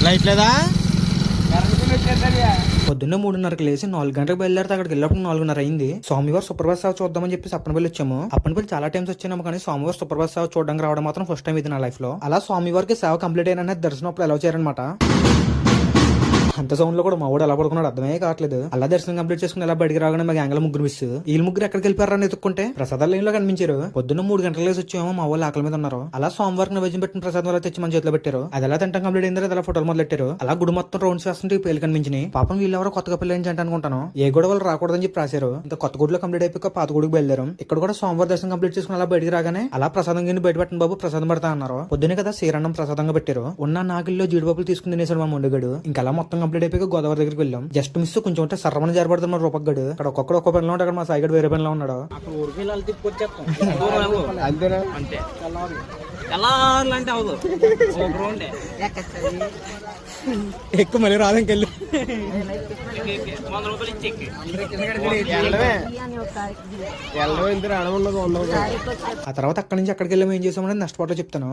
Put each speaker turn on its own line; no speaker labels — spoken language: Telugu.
లైట్ లేదా?
పొద్దున్న 3:30కి లేసి 4 గంటలకు బయలుదేరితే అక్కడికి వెళ్ళినప్పుడు 4:30 అయింది. స్వామివారి సుప్రభాత సేవ చూద్దామని చెప్పి అప్పనపల్లి వచ్చాము. అప్పనపల్లి చాలా టైమ్స్ వచ్చాము, కానీ స్వామివారి సుప్రభాత సేవ చూడడానికి రావడం మాత్రం ఫస్ట్ టైం ఇది నా లైఫ్ లో. అలా స్వామివారికి సేవ కంప్లీట్ అయిన దర్శనం అప్పుడు ఎలా చేయారనమాట. అంత సౌండ్ లో కూడా మా వాడు ఎలా పడుకున్నాడు అర్థమే కావట్లేదు. అలా దర్శనం కంప్లీట్ చేసుకుని ఎలా బయటికి రాగానే మా గ్యాంగ్ లో ముగ్గురు మిస్. వీళ్ళు ముగ్గురు ఎక్కడికి వెళ్ళిపోయారని ఎత్తుకుంటే ప్రసాదాల లైన్ లో కనిపించారు. పొద్దున్న 3 గంటల లేసి వచ్చామో మా వాళ్ళు ఆకలి మీద ఉన్నారు. అలా సోమవారం నైవేద్యం పెట్టిన ప్రసాదం వల్ల తెచ్చి మన చేతిలో పెట్టారు. అది ఎలా తింటాం కంప్లీట్ అయిందో అలా ఫోటోలు మొదలెట్టారు. అలా గుడి మొత్తం రౌండ్స్ వేస్తుంటే పేలు కనిపించినాయి. పాపం వీళ్ళెవరో కొత్తగా పెళ్లి ఏంటి అనుకుంటాను. ఏ గొడవలు రాకూడదని చెప్పి రాశారు. ఇంకా కొత్త గుడిలో కంప్లీట్ అయిపోయి పాత గుడికి బయలుదేరాం. ఇక్కడ కూడా సోమవారం దర్శనం కంప్లీట్ చేసుకుని అలా బయటికి రాగానే అలా ప్రసాదం గిన్నె బయట పెట్టండి బాబు, ప్రసాదం పెడతా అన్నారు. పొద్దునే కదా శ్రీరన్నం ప్రసాదంగా పెట్టారు. ఉన్న నాగిల్లో జీడిపప్పులు తీసుకుని తినేసాడు మా ముందుగాడు. ఇంకా అలా మొత్తం కంప్లీట్ అయిపోయి గోదావరి దగ్గరికి వెళ్ళాం. జస్ట్ మిస్ కొంచెం ఉంటే సర్రమని జారపడుతుంది మా రూపగడు. అక్కడ ఒక్కొక్కడు ఒక్క పనిలో ఉంటాడు, అక్కడ మా సాయిగడు వేరే పనిలో ఉన్నాడు. ఎక్కువ మళ్ళీ రాదంకెళ్ళి ఆ తర్వాత అక్కడి నుంచి అక్కడికి వెళ్ళాము. ఏం చేసామని నెక్స్ట్ పాటలో చెప్తాను.